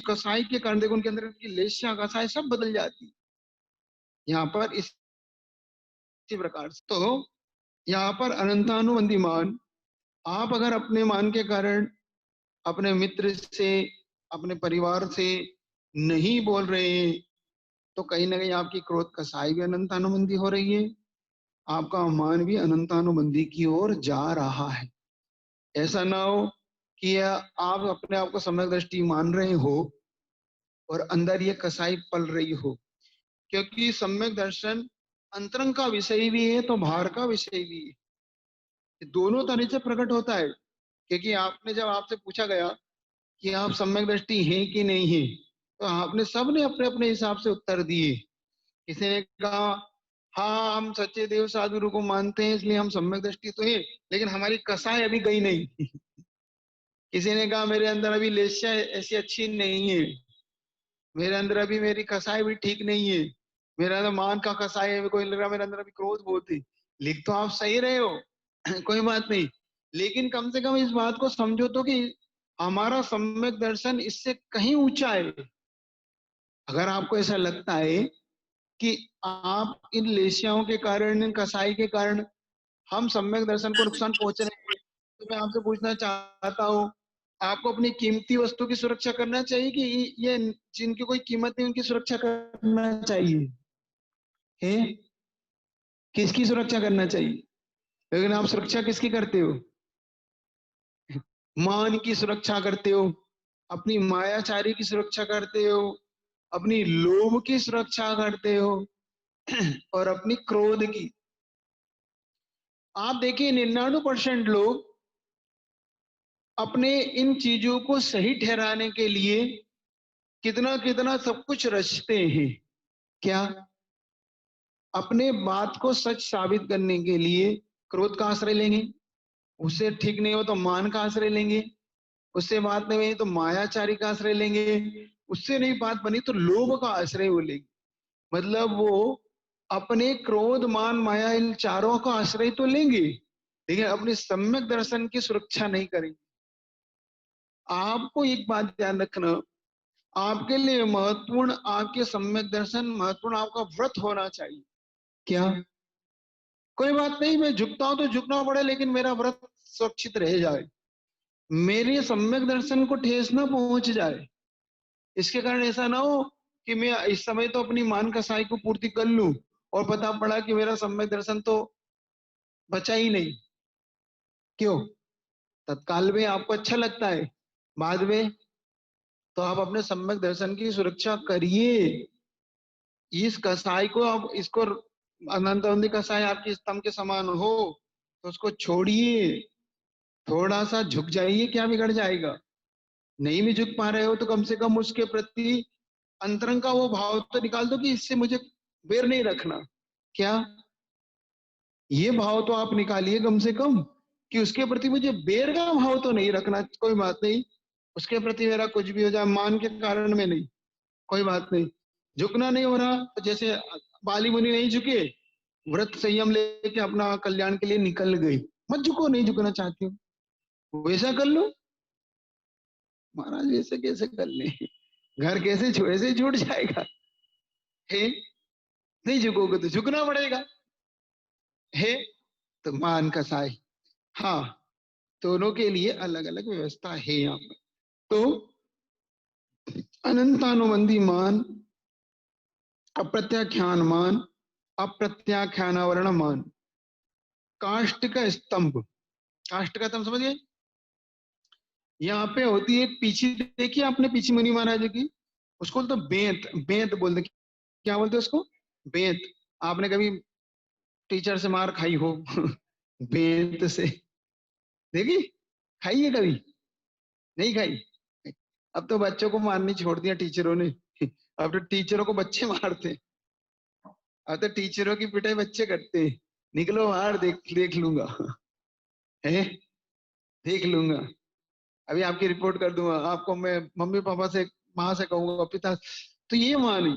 कसाई के कारण देखो उनके अंदर की लेशियां कसाई सब बदल जाती यहाँ पर इसी प्रकार से। तो यहाँ पर अनंतानुबंधी मान, आप अगर अपने मान के कारण अपने मित्र से अपने परिवार से नहीं बोल रहे हैं तो कहीं ना कहीं आपकी क्रोध कसाई भी अनंतानुबंधी हो रही है, आपका मान भी अनंतानुबंधी की ओर जा रहा है। ऐसा ना हो कि आप अपने आप को सम्यक दृष्टि मान रहे हो और अंदर ये कसाई पल रही हो, क्योंकि सम्यक दर्शन अंतरंग का विषय भी है तो बाहर का विषय भी है, दोनों तरह से प्रकट होता है। क्योंकि आपने जब आपसे पूछा गया कि आप सम्यक दृष्टि हैं कि नहीं है, तो आपने सबने अपने अपने हिसाब से उत्तर दिए। किसी ने कहा हाँ हम सच्चे देव साधुगुरु को मानते हैं इसलिए हम सम्यक दृष्टि तो है, लेकिन हमारी कसाई अभी गई नहीं। किसी ने कहा मेरे अंदर अभी लेस्या ऐसी अच्छी नहीं है, मेरे अंदर अभी मेरी कसाई भी ठीक नहीं है, मेरा अंदर मान का कसाई है, कोई लग रहा मेरे अंदर अभी क्रोध बहुत है। लिख तो आप सही रहे हो कोई बात नहीं, लेकिन कम से कम इस बात को समझो तो कि हमारा सम्यक दर्शन इससे कहीं ऊंचा है। अगर आपको ऐसा लगता है कि आप इन लेशियाओं के कारण, इन कसाई के कारण हम सम्यक दर्शन को नुकसान पहुंच रहे हैं, तो मैं आपसे पूछना चाहता हूँ, आपको अपनी कीमती वस्तु की सुरक्षा करना चाहिए कि ये जिनकी कोई कीमत नहीं उनकी सुरक्षा करना चाहिए? है किसकी सुरक्षा करना चाहिए? लेकिन आप सुरक्षा किसकी करते हो? मान की सुरक्षा करते हो, अपनी मायाचारी की सुरक्षा करते हो, अपनी लोभ की सुरक्षा करते हो और अपनी क्रोध की। आप देखिए 99% लोग अपने इन चीजों को सही ठहराने के लिए कितना कितना सब कुछ रचते हैं। क्या? अपने बात को सच साबित करने के लिए क्रोध का आश्रय लेंगे, उससे ठीक नहीं हो तो मान का आश्रय लेंगे, उससे बात नहीं बनी तो मायाचारी का आश्रय लेंगे, उससे नहीं बात बनी तो लोभ का आश्रय वो लेंगे। मतलब वो अपने क्रोध मान माया इन चारों का आश्रय तो लेंगे, लेकिन अपने सम्यक दर्शन की सुरक्षा नहीं करेंगे। आपको एक बात ध्यान रखना, आपके लिए महत्वपूर्ण आपके सम्यक दर्शन, महत्वपूर्ण आपका व्रत होना चाहिए। क्या? कोई बात नहीं, मैं झुकता हूं तो झुकना पड़े, लेकिन मेरा व्रत सुरक्षित रह जाए, मेरे सम्यक दर्शन को ठेस ना पहुंच जाए। इसके कारण ऐसा ना हो कि मैं इस समय तो अपनी मान कसाई को पूर्ति कर लूं और पता पड़ा कि मेरा सम्यक दर्शन तो बचा ही नहीं। क्यों? तत्काल में आपको अच्छा लगता है, बाद में तो आप अपने सम्यक दर्शन की सुरक्षा करिए। इस कसाई को, अब इसको अनंत कसाई आपकी स्तंभ के समान हो तो उसको छोड़िए, थोड़ा सा झुक जाइए, क्या बिगड़ जाएगा? नहीं भी झुक पा रहे हो तो कम से कम उसके प्रति अंतरंग का वो भाव तो निकाल दो कि इससे मुझे बैर नहीं रखना। क्या? ये भाव तो आप निकालिए कम से कम कि उसके प्रति मुझे बैर का भाव तो नहीं रखना। कोई बात नहीं, उसके प्रति मेरा कुछ भी हो जाए, मान के कारण में नहीं, कोई बात नहीं। झुकना नहीं हो रहा तो जैसे बाली मुनि नहीं झुके, व्रत संयम लेके अपना कल्याण के लिए निकल गई, मत झुको, नहीं झुकना चाहती हूँ वैसा कर लो। महाराज वैसे कैसे कर ले, घर कैसे ऐसे ही छूट जाएगा? है नहीं झुकोगे तो झुकना पड़ेगा, है तो मान कसाई। हाँ, दोनों के लिए अलग अलग व्यवस्था है यहाँ पर। तो अनंतानुबंधी मान, अप्रत्याख्यान मान, अप्रत्याख्यानावरण मान, काष्ट का स्तंभ। काष्ट का स्तंभ समझिए, यहाँ पे होती है पीछी, देखिए आपने पीछी मुनि महाराज की, उसको तो बेंत, बेंत बोलते, क्या बोलते उसको? बेंत। आपने कभी टीचर से मार खाई हो बेंत से? देखी? खाई है कभी? नहीं खाई? अब तो बच्चों को मारनी छोड़ दिया टीचरों ने अब तो टीचरों को बच्चे मारते हैं। अब तो टीचरों की पिटाई बच्चे करते हैं। निकलो बाहर, देख देख लूंगा है, देख लूंगा, अभी आपकी रिपोर्ट कर दूंगा, आपको मैं मम्मी पापा से, माँ से कहूंगा, पिता। तो ये मानी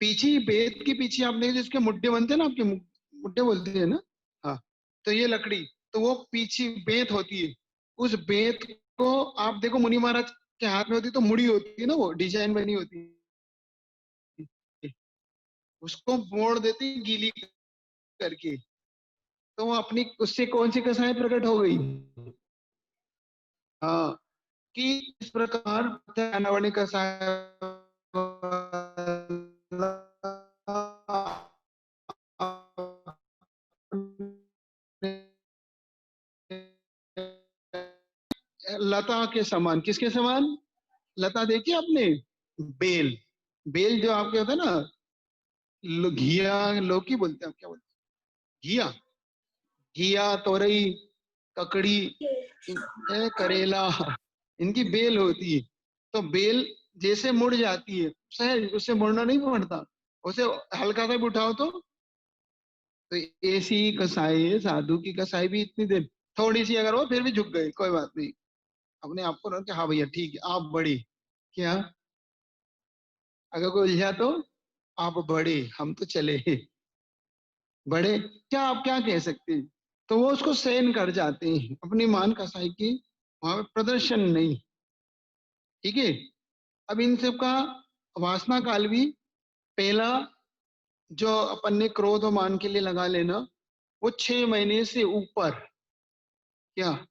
पीछे, बेत की पीछे आपने जिसके मुड्डे बनते हैं ना, आपके मुड्डे बोलते हैं ना, हाँ, तो ये लकड़ी, तो वो पीछे बेत होती है। उस बेत को आप देखो मुनि महाराज के हाथ में होती तो मुड़ी होती है ना, वो डिजाइन बनी होती, उसको मोड़ देती गीली करके, तो वो अपनी उससे कौन सी कसाई प्रकट हो गई। हाँ, कि इस प्रकार अनावरणी कसाय लता के समान, किसके समान, लता देखी आपने, बेल, बेल जो आपके होता है ना, घिया लौकी बोलते हैं, आप क्या बोलते हैं, घिया, घिया, तोरई, ककड़ी, करेला, इनकी बेल होती है। तो बेल जैसे मुड़ जाती है, सहज, उससे मुड़ना नहीं पड़ता, उसे हल्का सा भी उठाओ तो ऐसी कसाई है, साधु की कसाई भी इतनी देर, थोड़ी सी अगर हो फिर भी झुक गए, कोई बात नहीं, अपने आप को रख के हाँ भैया ठीक है आप बड़े, क्या, अगर कोई उलझा तो आप बड़े, हम तो चले बड़े, क्या आप क्या कह सकते हैं। तो वो उसको सहन कर जाते हैं, अपनी मान कसाई की वहां पे प्रदर्शन नहीं। ठीक है, अब इन सब का वासना काल भी, पहला जो अपन ने क्रोध और मान के लिए लगा लेना, वो 6 महीने से ऊपर, क्या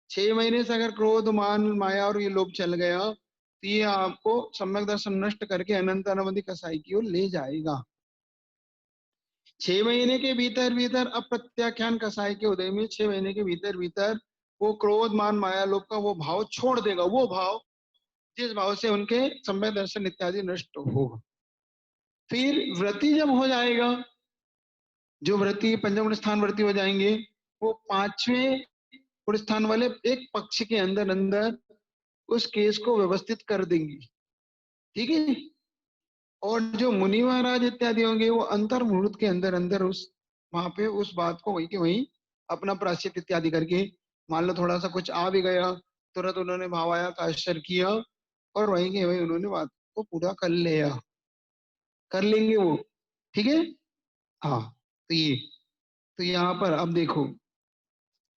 6 महीने से अगर क्रोध मान माया और ये लोभ चल गया तो ये आपको सम्यक दर्शन नष्ट करके अनंत अनवधि कसाई की ओर ले जाएगा। 6 महीने के भीतर भीतर अप्रत्याख्यान कसाई के उदय में 6 महीने के भीतर भीतर वो क्रोध मान माया लोभ का वो भाव छोड़ देगा, वो भाव जिस भाव से उनके सम्यक दर्शन इत्यादि नष्ट होगा। फिर व्रति जब हो जाएगा, जो व्रति पंचम गुण स्थान व्रति हो जाएंगे, वो पांचवें गुण स्थान वाले एक पक्ष के अंदर अंदर उस केस को व्यवस्थित कर देंगी। ठीक है, और जो मुनि महाराज इत्यादि होंगे वो अंतर मुहूर्त के अंदर अंदर उस वहां पे उस बात को वहीं के वहीं अपना प्राश्चित इत्यादि करके, मान लो थोड़ा सा कुछ आ भी गया, तुरंत उन्होंने भावाया का आश्चर्य किया और वहीं के वहीं उन्होंने बात को पूरा कर लिया, कर लेंगे वो। ठीक है, हाँ, तो ये, तो यहाँ पर अब देखो,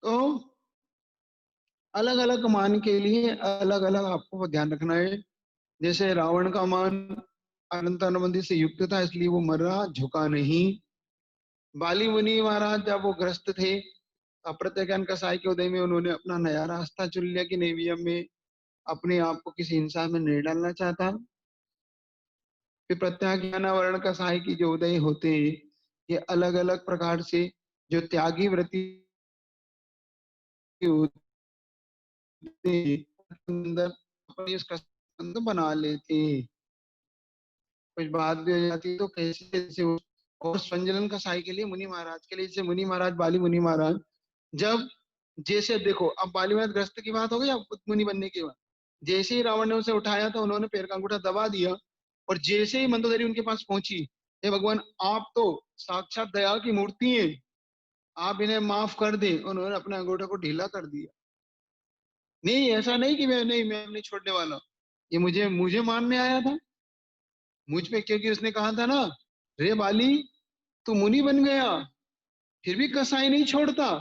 तो अलग अलग मान के लिए अलग अलग आपको ध्यान रखना है। जैसे रावण का मान अनंत अनुबंधी से युक्त था, इसलिए वो मरा, झुका नहीं। बाली मुनि महाराज जब वो ग्रस्त थे, अप्रत्यज्ञान कसाई के उदय में उन्होंने अपना नया रास्ता चुन लिया कि नेवियम में अपने आप को किसी हिंसा में नहीं डालना चाहता। फिर प्रत्याज्ञान वर्ण कसाई की जो उदय होते हैं, ये अलग अलग प्रकार से जो त्यागी वृत्ति होते हैं, अंदर अपनी इसका संबंध बना लेते हैं, कुछ बात भी हो जाती है तो कैसे कैसे और संजलन कसाई के लिए मुनि महाराज के लिए, जैसे मुनि महाराज बाली मुनि महाराज, जब जैसे देखो अब बाली महाराज ग्रस्त की बात हो गई, अब मुनि बनने की बात, जैसे ही रावण ने उसे उठाया तो उन्होंने पैर का अंगूठा दबा दिया, और जैसे ही मंदोदरी उनके पास पहुंची, हे भगवान आप तो साक्षात दया की मूर्ति हैं, आप इन्हें माफ कर दें, उन्होंने अपने अंगूठे को ढीला कर दिया। नहीं ऐसा नहीं कि मैं नहीं छोड़ने वाला, ये मुझे मुझे मारने आया था मुझ पे, क्योंकि उसने कहा था ना, रे बाली तू मुनि बन गया फिर भी कसाई नहीं छोड़ता,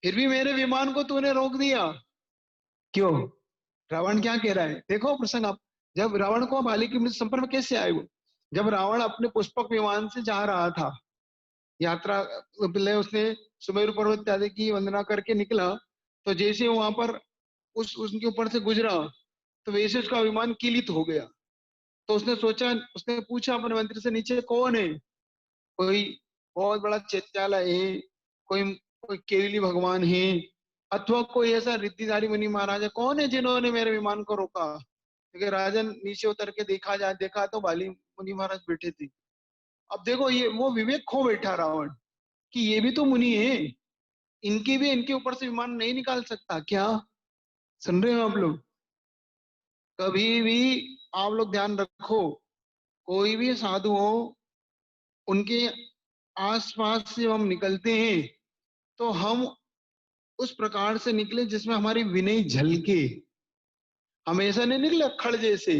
फिर भी मेरे विमान को तूने रोक दिया क्यों। रावण क्या कह रहा है, देखो प्रसंग आप, जब रावण को बाली के मृत्यु संपर्क में कैसे आए वो, जब रावण अपने पुष्पक विमान से जा रहा था यात्रा, पहले उसने सुमेरु पर्वत इत्यादि की वंदना करके निकला, तो जैसे वहां पर उनके ऊपर से गुजरा, तो वैसे उसका विमान किलित हो गया। तो उसने सोचा, उसने पूछा अपने मंत्री से, नीचे कौन है, कोई बहुत बड़ा चैत्यालय है, कोई कोई केरली भगवान है, अथवा कोई ऐसा रिद्धिधारी मुनि महाराज है, कौन है जिन्होंने मेरे विमान को रोका। क्योंकि राजन नीचे उतर के देखा जा देखा तो बाली मुनि महाराज बैठे थे। अब देखो ये वो विवेक खो बैठा रावण, कि ये भी तो मुनि है, इनकी भी इनके ऊपर से विमान नहीं निकाल सकता क्या। सुन रहे हो आप लोग, कभी भी आप लोग ध्यान रखो, कोई भी साधु हो, उनके आसपास से हम निकलते हैं तो हम उस प्रकार से निकले जिसमें हमारी विनय झलके, हम ऐसा नहीं निकले अक्खड़ जैसे,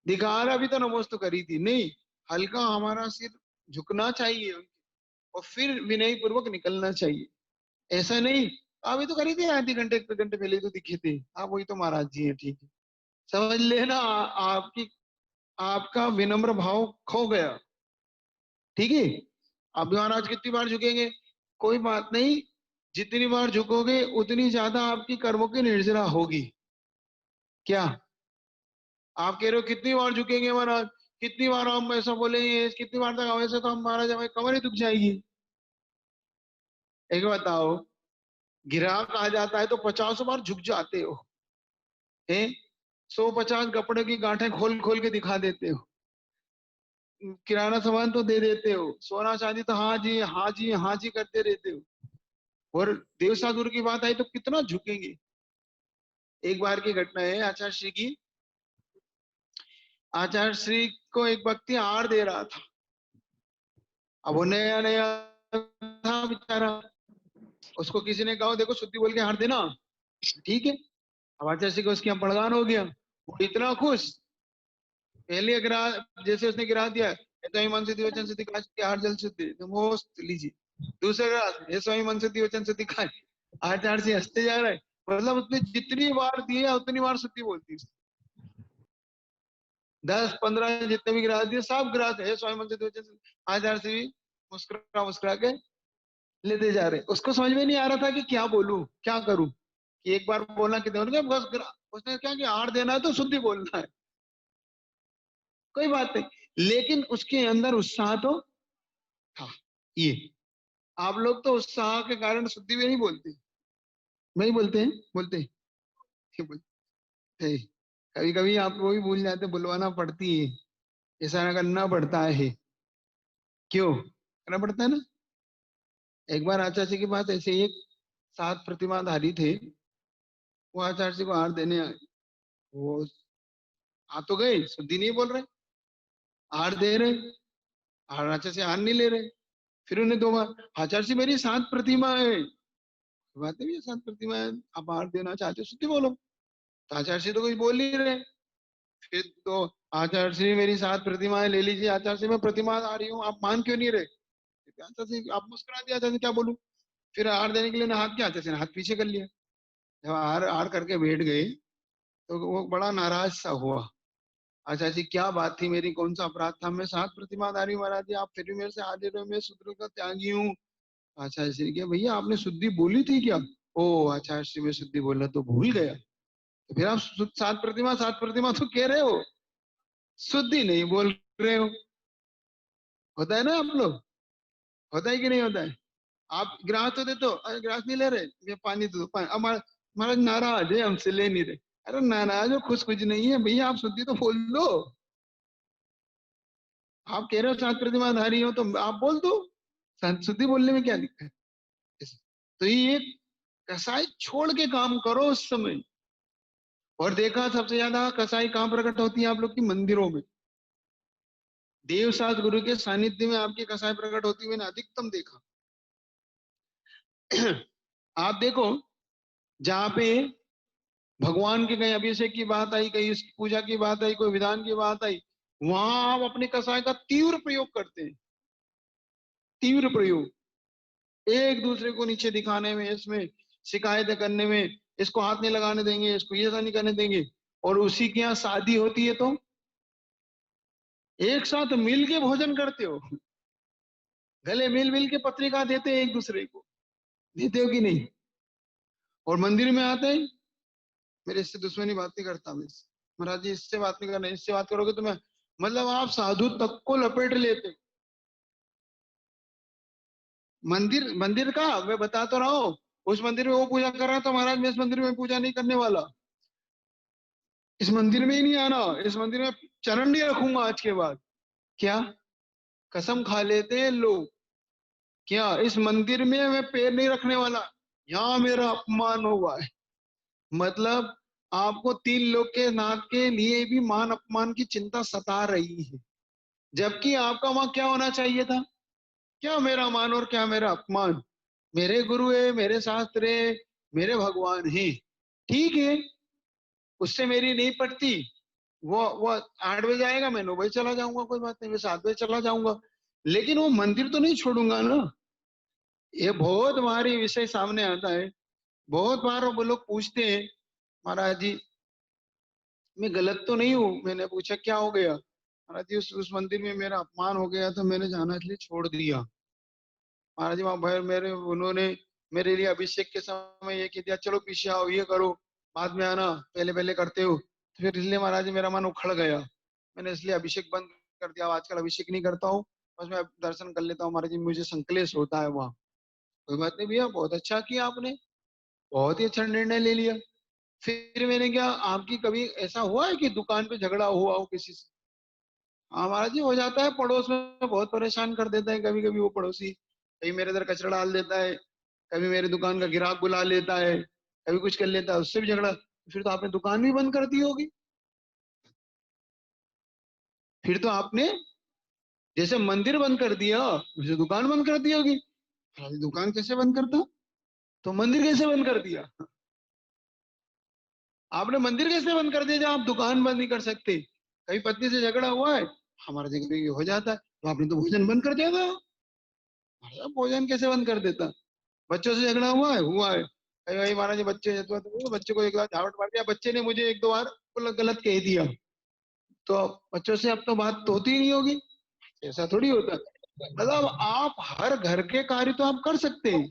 दिखारा भी तो नमोस्तु करी थी नहीं, हल्का हमारा सिर झुकना चाहिए और फिर विनय पूर्वक निकलना चाहिए। ऐसा नहीं अभी तो करी थी आधे घंटे 1 घंटे पहले तो दिखे थे। हाँ वही तो महाराज जी है, ठीक है। समझ लेना आपकी, आपका विनम्र भाव खो गया, ठीक है। अब महाराज कितनी बार झुकेंगे, कोई बात नहीं, जितनी बार झुकोगे उतनी ज्यादा आपकी कर्मों की निर्जरा होगी। क्या आप कह रहे हो कितनी बार झुकेंगे महाराज, कितनी बार हम ऐसा बोलेंगे, कितनी बार तक वैसे तो हम महाराज हमारी कमर ही दुख जाएगी। एक बताओ, ग्राहक आ जाता है तो 50 बार झुक जाते हो, हैं? 150 कपड़े की गांठें खोल खोल के दिखा देते हो, किराना सामान तो दे देते हो, सोना चांदी तो हाँ जी हाँ जी हाँ जी करते रहते हो, और देव साधुर की बात आई तो कितना झुकेंगे। एक बार की घटना है आचार्य श्री की। आचार्य श्री को एक व्यक्ति हार दे रहा था। अब वो नया नया था बेचारा, उसको किसी ने कहा देखो शुद्धि बोल के हार देना, ठीक है। अब आचार्य श्री को उसकी यहाँ पड़गान हो गया, वो इतना खुश, पहले गिरा, जैसे उसने गिरा दिया, तो मन से वचन से दिखा हार जल शुद्धि तो मोस्ट लीजिए। दूसरे ग्रास, ये स्वामी मन से वचन से दिखाए, आचार्य से हंसते जा रहे, मतलब उसने जितनी बार दिया उतनी बार शुद्धि बोलती, 10-15 जितने भी गिरा दिए सब गिराते है स्वामी मन से वचन से, आचार्य से भी मुस्कुरा मुस्कुरा के लेते जा रहे। उसको समझ में नहीं आ रहा था कि क्या बोलूं क्या करूं, कि एक बार बोलना कितने बस उसने क्या कि हार देना है तो शुद्धि बोलना है, कोई बात नहीं, लेकिन उसके अंदर उत्साह तो था। ये आप लोग तो उत्साह के कारण शुद्धि में नहीं बोलते, नहीं बोलते हैं, बोलते हैं, बोलते, कभी कभी आपको भी भूल जाते, बुलवाना पड़ती है, ऐसा करना पड़ता है, क्यों करना पड़ता है ना। एक बार आचार्य जी के पास ऐसे ही एक 7 प्रतिमाधारी थे, वो आचार्य जी को हार देने आए, वो आ तो गए, शुद्धि नहीं बोल रहे, हार दे रहे, हार आचार्य से हार नहीं ले रहे। फिर उन्हें 2 बार, आचार्य जी मेरी 7 प्रतिमा है, बात है 7 प्रतिमा है, आप हार देना चाहते हो शुद्धि बोलो, तो आचार्य जी तो कुछ बोल नहीं रहे। फिर तो आचार्य जी मेरी 7 प्रतिमाएं ले लीजिए, आचार्य जी मैं प्रतिमा आ रही हूँ, आप मान क्यों नहीं रहे, आचार्य जी आप मुस्कुरा दिया, आचार्य जी क्या बोलूं। फिर हार देने के लिए ना हाथ, क्या आचार्य जी ने हाथ पीछे कर लिया, जब हार हार करके बैठ गए तो वो बड़ा नाराज सा हुआ। अच्छा जी क्या बात थी, मेरी कौन सा अपराध था, मैं 7 प्रतिमाधारी महाराज जी, आप फिर भी मेरे से हार ले रहे हो, मैं शूद्र का त्यागी हूँ। आचार्य श्री क्या भैया आपने शुद्धि बोली थी क्या, ओ आचार्य श्री मैं शुद्धि बोला तो भूल गया, तो फिर आप 7 प्रतिमा तो कह रहे हो, शुद्धि नहीं बोल रहे हो। होता है ना आप लोग, होता है कि नहीं होता है। आप गिलास तो देते हो, अरे गिलास नहीं ले रहे, ये पानी दो पानी, अब महाराज नाराज है हमसे ले नहीं रहे, अरे नाराज हो खुश कुछ नहीं है भैया, आप शुद्धि तो बोल दो, आप कह रहे हो 7 प्रतिमाधारी हो तो आप बोल दो, शुद्धि बोलने में क्या दिक्कत है। तो ये कसाई छोड़ के काम करो उस समय। और देखा सबसे ज्यादा कसाई कहाँ प्रकट होती है आप लोग की, मंदिरों में, देव साथ गुरु के सानिध्य में आपकी कसाई प्रकट होती हुई मैंने अधिकतम देखा। आप देखो, जहाँ पे भगवान के कहीं अभिषेक की बात आई, कहीं पूजा की बात आई, कोई विधान की बात आई, वहां आप अपने कसाय का तीव्र प्रयोग करते हैं, तीव्र प्रयोग, एक दूसरे को नीचे दिखाने में, इसमें शिकायतें करने में, इसको हाथ नहीं लगाने देंगे, इसको ये ऐसा नहीं करने देंगे। और उसी के यहाँ शादी होती है तो एक साथ मिल के भोजन करते हो, गले मिल मिल के पत्रिका देते हैं एक दूसरे को, देते हो कि नहीं। और मंदिर में आते हैं, मेरे इससे दुश्मनी बात नहीं करता मैं इससे, महाराज जी इससे बात नहीं करना, इससे बात करोगे तो मैं, मतलब आप साधु तक को लपेट लेते हो। मंदिर मंदिर का मैं बता तो रहा हूँ, उस मंदिर में वो पूजा कर रहा था महाराज, मैं इस मंदिर में पूजा नहीं करने वाला, इस मंदिर में ही नहीं आना, इस मंदिर में चरण नहीं रखूंगा आज के बाद। क्या कसम खा लेते हैं लोग, क्या इस मंदिर में मैं पैर नहीं रखने वाला, यहाँ मेरा अपमान हुआ है। मतलब आपको 3 लोग के नाथ के लिए भी मान अपमान की चिंता सता रही है, जबकि आपका वहां क्या होना चाहिए था, क्या मेरा मान और क्या मेरा अपमान, मेरे गुरु है, मेरे शास्त्र है, मेरे भगवान है, ठीक है, उससे मेरी नहीं पड़ती, वो 8 बजे आएगा, मैं 9 बजे चला जाऊंगा, कोई बात नहीं, मैं 7 बजे चला जाऊंगा, लेकिन वो मंदिर तो नहीं छोड़ूंगा ना। ये बहुत भारी विषय सामने आता है, बहुत बार वो लोग पूछते हैं, महाराज जी मैं गलत तो नहीं हूँ? मैंने पूछा क्या हो गया? महाराज जी उस मंदिर में मेरा अपमान हो गया तो मैंने जाना इसलिए छोड़ दिया। महाराज जी वहां भैर मेरे उन्होंने मेरे लिए अभिषेक के समय ये कह दिया, चलो पीछे आओ, ये करो, बाद में आना, पहले पहले करते हो। तो फिर इसलिए महाराज जी मेरा मन उखड़ गया, मैंने इसलिए अभिषेक बंद कर दिया। आजकल अभिषेक नहीं करता हूँ, बस मैं दर्शन कर लेता हूँ महाराज जी, मुझे संकलेश होता है वहाँ। कोई बात नहीं भैया, बहुत अच्छा किया आपने, बहुत ही अच्छा निर्णय ले लिया। फिर मैंने क्या, आपकी कभी ऐसा हुआ है कि दुकान पे झगड़ा हुआ हो किसी से? हाँ महाराज जी हो जाता है, पड़ोस में बहुत परेशान कर देता है कभी कभी वो पड़ोसी, कभी मेरे इधर कचरा डाल देता है, कभी मेरी दुकान का ग्राहक बुला लेता है, कभी कुछ कर लेता है, उससे भी झगड़ा। फिर तो आपने दुकान भी बंद कर दी होगी। फिर तो आपने जैसे मंदिर बंद कर दिया वैसे दुकान बंद कर दी होगी। अरे दुकान कैसे बंद करता, तो मंदिर कैसे बंद कर दिया? आपने मंदिर कैसे बंद कर दिया जब आप दुकान बंद नहीं कर सकते? कभी पत्नी से झगड़ा हुआ है? हमारे जगह ये हो जाता है, तो आपने तो भोजन बंद कर दिया था। अरे भोजन कैसे बंद कर देता? बच्चों से झगड़ा हुआ है? हुआ है। कई भाई महाराज जी बच्चे, तो बच्चे को एक बार झावट मार दिया, बच्चे ने मुझे एक दो बार गलत कह दिया, तो बच्चों से अब तो बात तो होती ही नहीं होगी। ऐसा थोड़ी होता है। मतलब आप हर घर के कार्य तो आप कर सकते हैं,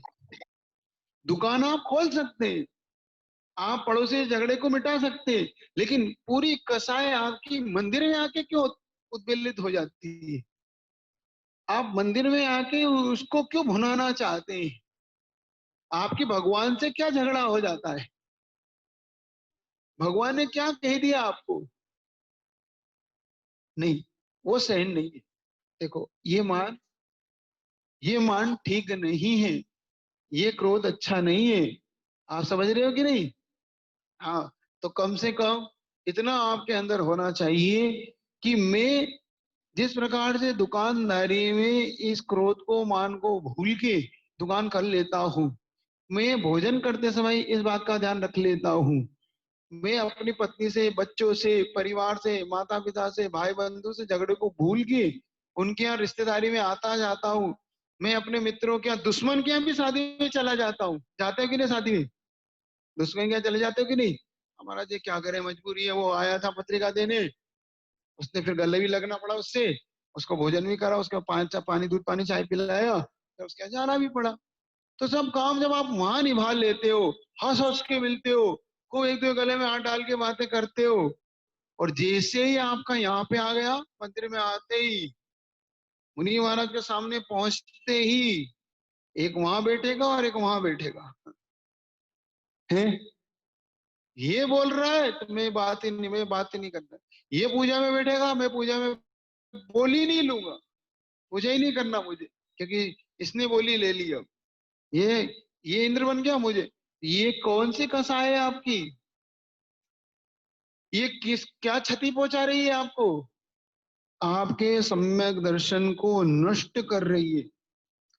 दुकान आप खोल सकते हैं, आप पड़ोसी झगड़े को मिटा सकते हैं, लेकिन पूरी कसाई आपकी मंदिर में आके क्यों उद्वेलित हो जाती है? आप मंदिर में आके उसको क्यों भुनाना चाहते हैं? आपकी भगवान से क्या झगड़ा हो जाता है? भगवान ने क्या कह दिया आपको? नहीं, वो सहन नहीं है। देखो ये मान ठीक नहीं है, ये क्रोध अच्छा नहीं है। आप समझ रहे हो कि नहीं? हाँ, तो कम से कम इतना आपके अंदर होना चाहिए कि मैं जिस प्रकार से दुकानदारी में इस क्रोध को मान को भूल के दुकान कर लेता हूँ, मैं भोजन करते समय इस बात का ध्यान रख लेता हूँ, मैं अपनी पत्नी से, बच्चों से, परिवार से, माता पिता से, भाई बंधु से झगड़े को भूल के उनके यहाँ रिश्तेदारी में आता जाता हूँ, मैं अपने मित्रों के यहाँ, दुश्मन के यहाँ भी शादी में चला जाता हूँ। जाते हो कि नहीं शादी में? दुश्मन के यहाँ चले जाते हो कि नहीं? हमारा जी क्या करे, मजबूरी है, वो आया था पत्रिका देने, उसने फिर गले भी लगना पड़ा उससे, उसको भोजन भी करा, उसको पानी दूध पानी चाय पिलाया, फिर उसके यहाँ जाना भी पड़ा। तो सब काम जब आप वहां निभा लेते हो, हंस हंस के मिलते हो, को एक दो गले में हाथ डाल के बातें करते हो, और जैसे ही आपका यहाँ पे आ गया, मंदिर में आते ही, मुनि महाराज के सामने पहुंचते ही, एक वहां बैठेगा और एक वहां बैठेगा, है ये बोल रहा है तो मैं बात ही नहीं करता, ये पूजा में बैठेगा, मैं पूजा में बोल ही नहीं लूंगा, पूजा ही नहीं करना मुझे, क्योंकि इसने बोली ले ली। अब ये ये इंद्र बन गया मुझे। ये कौन सी कसा है आपकी? ये किस क्या क्षति पहुंचा रही है आपको? आपके सम्यक दर्शन को नष्ट कर रही है,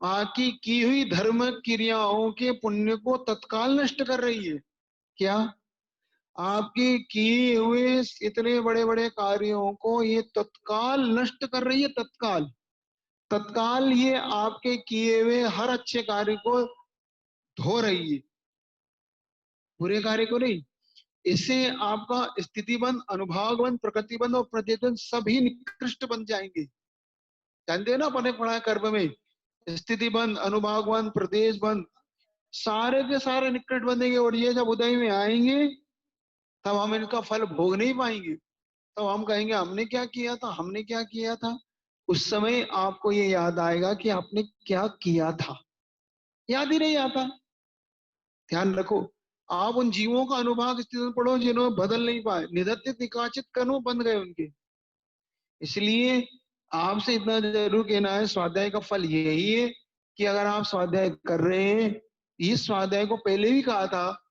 आपकी की हुई धर्म क्रियाओं के पुण्य को तत्काल नष्ट कर रही है। क्या? आपके किए हुए इतने बड़े बड़े कार्यों को ये तत्काल नष्ट कर रही है, तत्काल। तत्काल ये आपके किए हुए हर अच्छे कार्य को धो रही है, बुरे कार्य को नहीं। इससे आपका स्थितिबंध, अनुभागबंध, प्रकृतिबंध और प्रतिबंध सभी निकृष्ट बन जाएंगे। जानते हो ना, अपने पढ़ा है कर्म में, स्थितिबंध, अनुभागबंध, प्रदेश बंध, सारे के सारे निकट बंधेंगे, और ये जब उदय में आएंगे तब हम इनका फल भोग नहीं पाएंगे। तब हम कहेंगे हमने क्या किया था, हमने क्या किया था। उस समय आपको ये याद आएगा कि आपने क्या किया था, याद ही नहीं आता। ध्यान रखो, आप उन जीवों का अनुभाग स्थिति पढ़ो जिन्होंने बदल नहीं पाए, निधत्त निकाचित कर्म बन गए उनके। इसलिए आपसे इतना जरूर कहना है, स्वाध्याय का फल यही है कि अगर आप स्वाध्याय कर रहे हैं, इस स्वाध्याय को पहले भी कहा था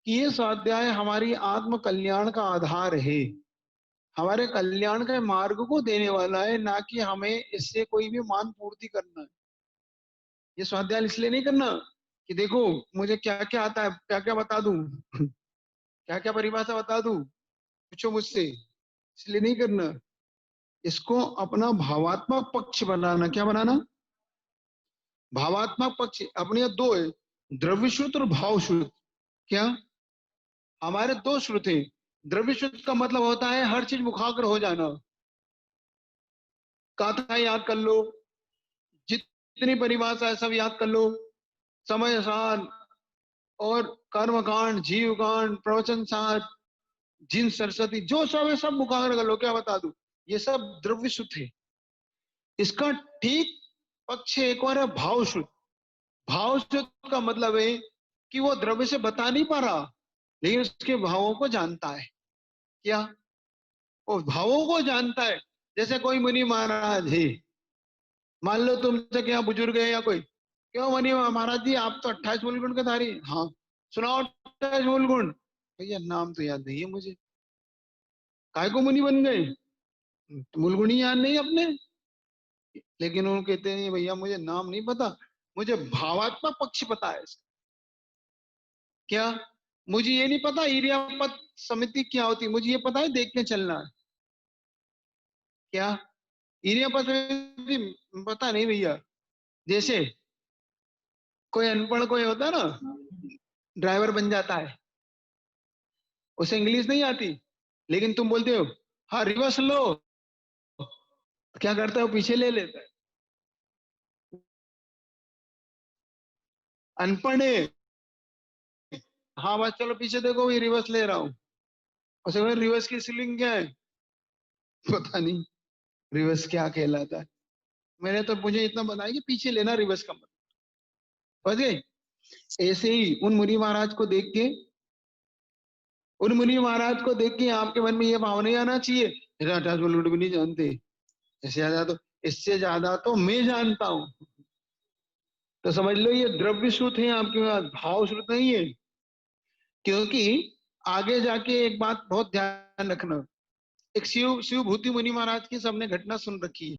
कि ये स्वाध्याय हमारी आत्म कल्याण का आधार है, हमारे कल्याण के मार्ग को देने वाला है, ना कि हमें इससे कोई भी मान पूर्ति करना है। ये स्वाध्याय इसलिए नहीं करना कि देखो मुझे क्या क्या आता है, क्या क्या बता दूं, क्या क्या परिभाषा बता दूं, पूछो मुझसे, इसलिए नहीं करना। इसको अपना भावात्मक पक्ष बनाना। क्या बनाना? भावात्मक पक्ष। अपने यहाँ दो है, द्रव्य शुद्ध और भाव शुद्ध। क्या? हमारे दो श्रुत हैं। द्रव्य शुद्ध का मतलब होता है हर चीज मुखाग्र हो जाना। गाथा याद कर लो, जितनी परिभाषा है सब याद कर लो। समय सार और कर्मकांड, जीवकांड, प्रवचन सार, जिन सरस्वती, जो सब है सब मुखाग्र कर लो। क्या बता दूं, ये सब द्रव्य शुद्ध है। इसका ठीक पक्ष एक और है भाव शुद्ध। भाव शुद्ध का मतलब है कि वो द्रव्य से बता नहीं पा रहा, लेकिन उसके भावों को जानता है। क्या? वो भावों को जानता है। जैसे कोई मुनि महाराज है, मान लो तुमसे क्या बुजुर्ग है या कोई, क्यों मुनि महाराज जी आप तो 28 मूल गुण के धारी हैं। हाँ, सुनाओ 28 मूल गुण। भैया नाम तो याद नहीं है मुझे। काय को मुनि बन गए? मूल गुण ही याद नहीं अपने। लेकिन वो कहते हैं भैया मुझे नाम नहीं पता, मुझे भावात्मक पक्ष पता है इसका। क्या? मुझे ये नहीं पता इरियापत समिति क्या होती, मुझे ये पता है देख के चलना है। क्या? इरियापत समिति पता नहीं भैया। जैसे कोई अनपढ़ कोई होता है ना, ड्राइवर बन जाता है, उसे इंग्लिश नहीं आती, लेकिन तुम बोलते हो हाँ रिवर्स लो, तो क्या करता है वो पीछे ले लेता है। अनपढ़ है, हाँ बस चलो पीछे देखो ये रिवर्स ले रहा हूँ। उसे रिवर्स की स्पेलिंग क्या है? पता नहीं रिवर्स क्या कहलाता है। मैंने तो मुझे इतना बताया कि पीछे लेना रिवर्स का मतलब। समझ गए? ऐसे ही उन मुनि महाराज को देख के, उन मुनि महाराज को देख के आपके मन में ये भाव नहीं आना चाहिए भी नहीं जानते, इससे ज्यादा तो मैं जानता हूं। तो समझ लो ये द्रव्य श्रुत है आपके पास, भाव श्रुत नहीं है। क्योंकि आगे जाके एक बात बहुत ध्यान रखना, एक शिव शिव भूति मुनि महाराज की सबने घटना सुन रखी है।